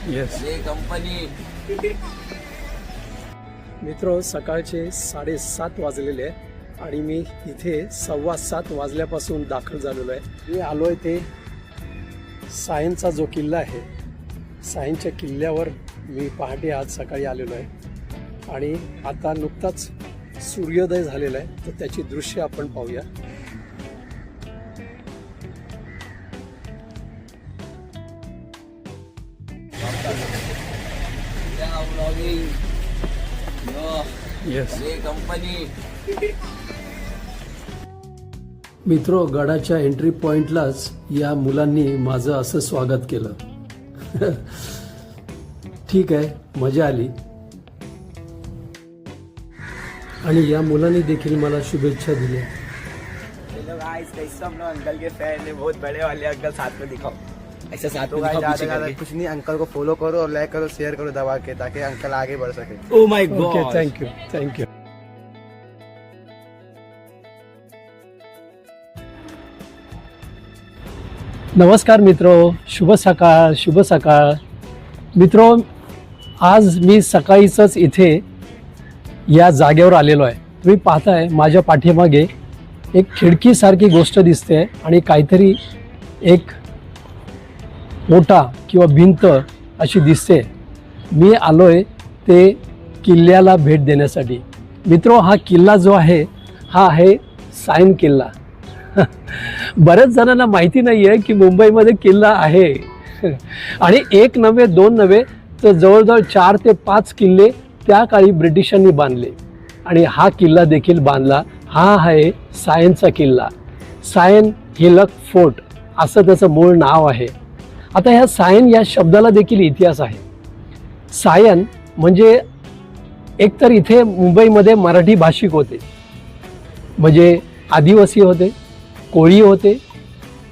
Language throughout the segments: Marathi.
येस कंपनी मित्र, सकाळचे 7:30 वाजलेले आहे आणि मी इथे 7:15 वाजल्यापासून दाखल झालेलो आहे. मी आलो आहे ते सायनचा जो किल्ला आहे, सायनच्या किल्ल्यावर मी पहाटे आज सकाळी आलेलो आहे आणि आता नुकताच सूर्योदय झालेला आहे, तर त्याची दृश्य आपण पाहूया. येस कंपनी मित्र, गडाच्या एंट्री पॉइंटलाच या मुलांनी माझं असं स्वागत केलं. ठीक आहे, मजा आली. आणि या मुलांनी देखील मला शुभेच्छा दिल्या. हेलो गाइस, कैसे हम लोग अंकल के फैन है, बहुत बड़े वाले अंकल, साथ में दिखाओ. ऐसा साथ में दिखाओ, पीछे करके. कुछ नहीं, अंकल को फॉलो करो और लाइक करो, शेयर करो दबा के, ताकि अंकल आगे बढ़ सके. Oh my God. Okay, thank you. नमस्कार मित्रो, शुभ सकाळ. मित्रो, आज मी सकाळीच इथे या जागेवर आलेलो आहे. तुम्ही पाहताय माझ्या पाठीमागे एक खिडकीसारखी गोष्ट दिसते आणि काहीतरी एक मोठा किंवा भिंत अशी दिसते. मी आलोय ते किल्ल्याला भेट देण्यासाठी. मित्रो, हा किल्ला जो आहे हा आहे सायन किल्ला. बऱ्याच जणांना माहिती नाही आहे की मुंबईमध्ये किल्ला आहे. आणि एक नव्हे, दोन नव्हे, तर जवळजवळ 4 ते 5 किल्ले त्या काळी ब्रिटिशांनी बांधले आणि हा किल्ला देखील बांधला. हा आहे सायनचा किल्ला. सायन हिलक फोर्ट असं त्याचं मूळ नाव आहे. आता ह्या सायन या शब्दाला देखील इतिहास आहे. सायन म्हणजे एकतर इथे मुंबईमध्ये मराठी भाषिक होते, म्हणजे आदिवासी होते, कोळी होते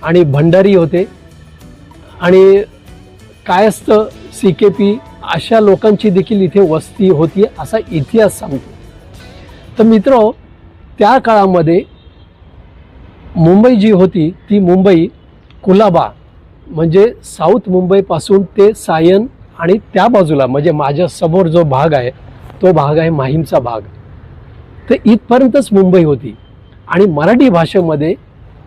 आणि भंडारी होते आणि कायस्थ, CKP अशा लोकांची देखील इथे वस्ती होती असा इतिहास सांगतो. तर मित्र, त्या काळामध्ये मुंबई जी होती ती मुंबई कुलाबा म्हणजे साऊथ मुंबईपासून ते सायन आणि त्या बाजूला म्हणजे माझ्या समोर जो भाग आहे तो भाग आहे माहीमचा भाग. तर इथपर्यंतच मुंबई होती. आणि मराठी भाषेमध्ये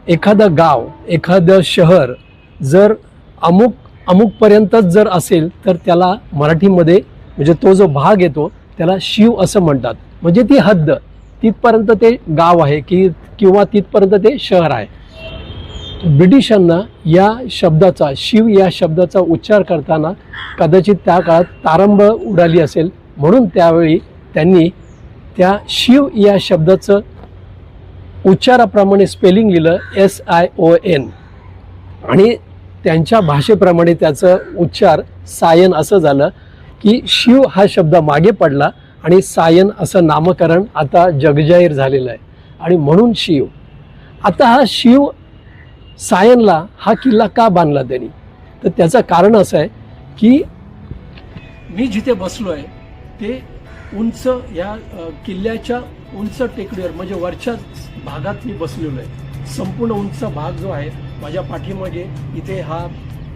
एखादं गाव, एखादं शहर जर अमुकपर्यंतच जर असेल तर त्याला मराठीमध्ये म्हणजे तो जो भाग येतो त्याला शिव असं म्हणतात. म्हणजे ती हद्द, तिथपर्यंत ते गाव आहे किंवा तिथपर्यंत ते शहर आहे. ब्रिटिशांना या शब्दाचा, शिव या शब्दाचा उच्चार करताना कदाचित त्या काळात तारंब उडाली असेल, म्हणून त्यावेळी त्यांनी त्या शिव या शब्दाचं उच्चाराप्रमाणे स्पेलिंग लिहिलं SION आणि त्यांच्या भाषेप्रमाणे त्याचं उच्चार सायन असं झालं की शिव हा शब्द मागे पडला आणि सायन असं नामकरण आता जगजाहीर झालेलं आहे आणि म्हणून शिव. आता हा शिव सायनला हा किल्ला का बांधला त्यांनी, तर त्याचं कारण असं आहे की मी जिथे बसलो आहे ते उंच या किल्ल्याच्या उंच टेकडीवर म्हणजे वरच्या भागात मी बसलेलो आहे. संपूर्ण उंच भाग जो आहे माझ्या पाठीमागे इथे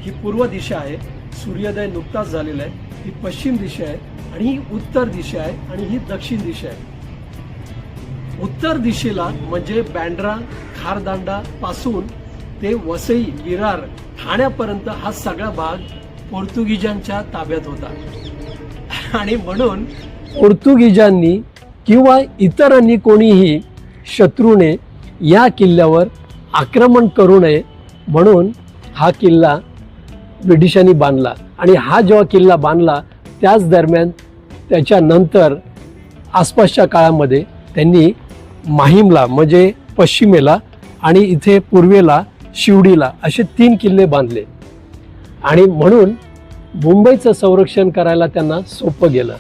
ही पूर्व दिशा आहे. सूर्योदय नुकताच झालेला आहे. ही पश्चिम दिशा आहे आणि ही उत्तर दिशा आहे आणि ही दक्षिण दिशा आहे. उत्तर दिशेला म्हणजे बँड्रा, खारदांडा पासून ते वसई, विरार, ठाण्यापर्यंत हा सगळा भाग पोर्तुगीजांच्या ताब्यात होता. आणि म्हणून पोर्तुगीजांनी किंवा इतरांनी कोणीही शत्रूने या किल्ल्यावर आक्रमण करू नये म्हणून हा किल्ला ब्रिटिशांनी बांधला. आणि हा जेव्हा किल्ला बांधला त्याच दरम्यान त्याच्यानंतर आसपासच्या काळामध्ये त्यांनी माहीमला म्हणजे पश्चिमेला आणि इथे पूर्वेला शिवडीला असे 3 किल्ले बांधले आणि म्हणून मुंबईचं संरक्षण करायला त्यांना सोपं गेलं.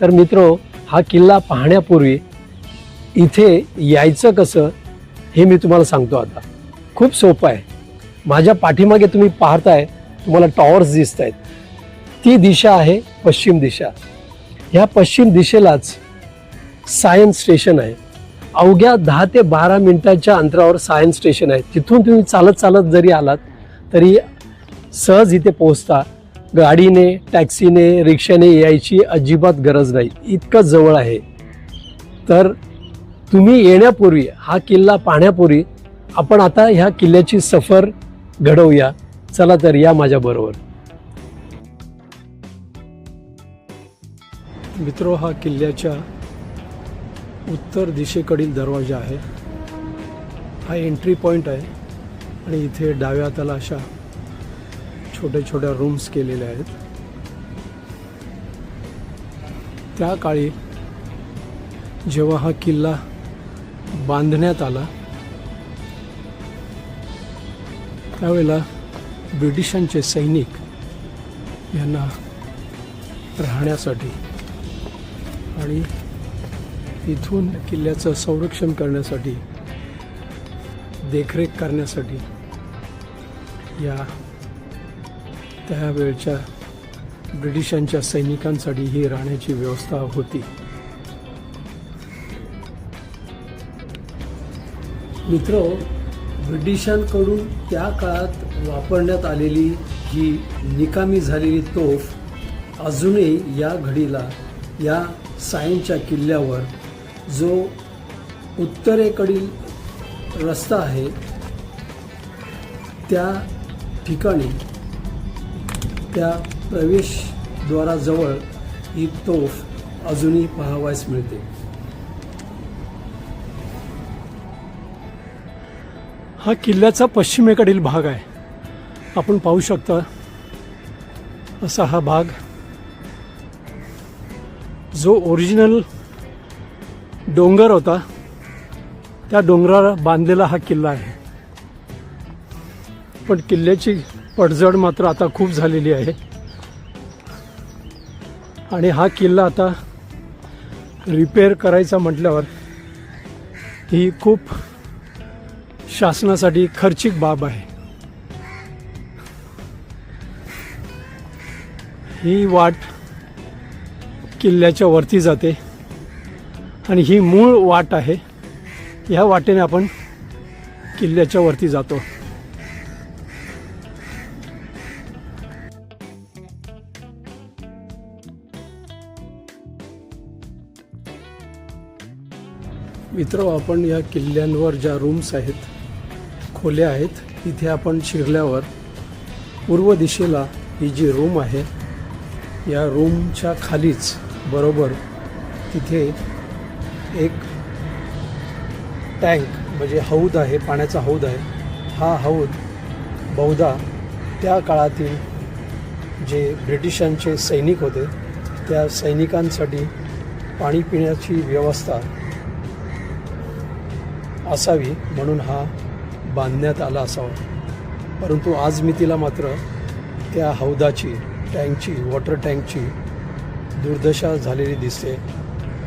तर मित्रो, हा किल्ला पाहण्यापूर्वी इथे यायचं कसं हे मी तुम्हाला सांगतो. आता खूप सोपं आहे. माझ्या पाठीमागे तुम्ही पाहताय, तुम्हाला टॉवर्स दिसत आहेत, ती दिशा आहे पश्चिम दिशा. ह्या पश्चिम दिशेलाच सायन स्टेशन आहे. अवघ्या 10 ते 12 मिनिटांच्या अंतरावर सायन स्टेशन आहे. तिथून तुम्ही चालत जरी आलात तरी सहज इथे पोहोचता. गाडीने, टॅक्सीने, रिक्षाने यायची अजिबात गरज नाही, इतकं जवळ आहे. तर तुम्ही येण्यापूर्वी, हा किल्ला पाहण्यापूर्वी आपण आता ह्या किल्ल्याची सफर घडवूया. चला तर या माझ्याबरोबर. मित्रो, हा किल्ल्याच्या उत्तर दिशेकडील दरवाजा आहे. हा एंट्री पॉईंट आहे आणि इथे डाव्या हाताला अशा छोट्या छोट्या रूम्स केलेल्या आहेत. त्या काळी जेव्हा हा किल्ला बांधण्यात आला त्यावेळेला ब्रिटिशांचे सैनिक यांना राहण्यासाठी आणि इथून किल्ल्याचं संरक्षण करण्यासाठी, देखरेख करण्यासाठी या त्यावेळच्या ब्रिटिशांच्या सैनिकांसाठी ही राहण्याची व्यवस्था होती. मित्र, ब्रिटिशांकडून त्या काळात वापरण्यात आलेली ही निकामी झालेली तोफ अजूनही या घडीला या सायनच्या किल्ल्यावर जो उत्तरेकडील रस्ता आहे त्या ठिकाणी, त्या प्रवेशद्वाराजवळ ही तोफ अजूनही पाहावयास मिळते. हा किल्ल्याचा पश्चिमेकडील भाग आहे. आपण पाहू शकता असा हा भाग, जो ओरिजिनल डोंगर होता त्या डोंगराला बांधलेला हा किल्ला आहे. पण किल्ल्याची पडझड मात्र आता खूप झालेली आहे आणि हा किल्ला आता रिपेअर करायचा म्हटल्यावर ही खूप शासनासाठी खर्चिक बाब आहे. ही वाट किल्ल्याच्या वरती जाते आणि ही मूळ वाट आहे. ह्या वाटेने आपण किल्ल्याच्या वरती जातो. मित्र, आपण या किल्ल्यांवर ज्या रूम्स आहेत, खोल्या आहेत, इथे आपण शिरल्यावर पूर्व दिशेला ही जी रूम आहे, या रूमच्या खालीच बरोबर तिथे एक टँक म्हणजे हौद आहे, पाण्याचा हौद आहे. हा हौद बहुधा त्या काळातील जे ब्रिटिशांचे सैनिक होते त्या सैनिकांसाठी पाणी पिण्याची व्यवस्था असावी म्हणून हा बांधण्यात आला असावा. परंतु आज मी तिला मात्र त्या हौदाची, टँकची, वॉटर टँकची दुर्दशा झालेली दिसते.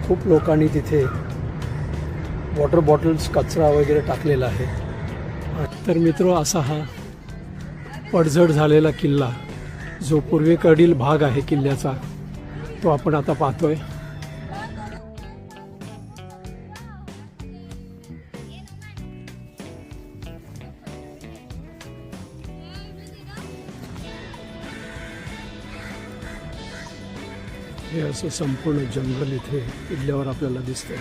खूप लोकांनी तिथे वॉटर बॉटल्स, कचरा वगैरे टाकलेला आहे. तर मित्र, असा हा पडझड झालेला किल्ला, जो पूर्वेकडील भाग आहे किल्ल्याचा, तो आपण आता पाहतोय. हे असं संपूर्ण जंगल इथे किल्ल्यावर आपल्याला दिसतंय.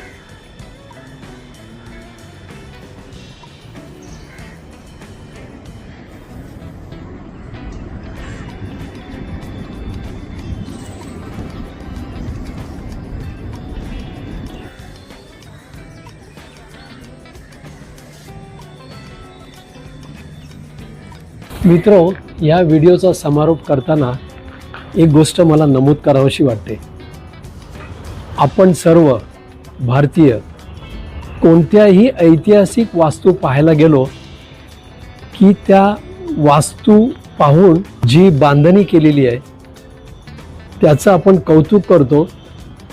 मित्रो, या व्हिडिओचा समारोप करताना एक गोष्ट मला नमूद करावीशी वाटते. आपण सर्व भारतीय कोणत्याही ऐतिहासिक वास्तू पाहायला गेलो की त्या वास्तू पाहून जी बांधणी केलेली आहे त्याचं आपण कौतुक करतो.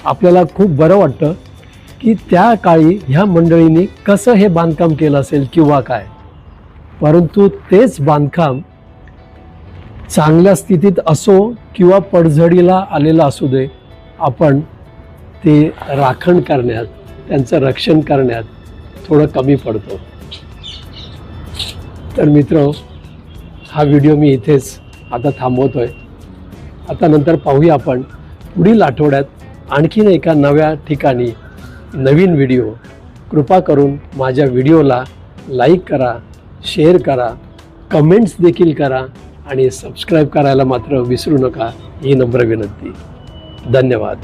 आपल्याला खूप बरं वाटतं की त्या काळी ह्या मंडळींनी कसं हे बांधकाम केलं असेल किंवा काय. परंतु तेच बांधकाम चांगल्या स्थितीत असो किंवा पडझडीला आलेलं असू दे, आपण ते राखण करण्यात, त्यांचं रक्षण करण्यात थोडं कमी पडतो. तर मित्र, हा व्हिडिओ मी इथेच आता थांबवतोय. आता नंतर पाहूया आपण पुढील आठवड्यात आणखीन एका नव्या ठिकाणी नवीन व्हिडिओ. कृपा करून माझ्या व्हिडिओला लाईक करा, शेअर करा, कमेंट्स देखील करा आणि सबस्क्राईब करायला मात्र विसरू नका, ही नम्र विनंती. धन्यवाद.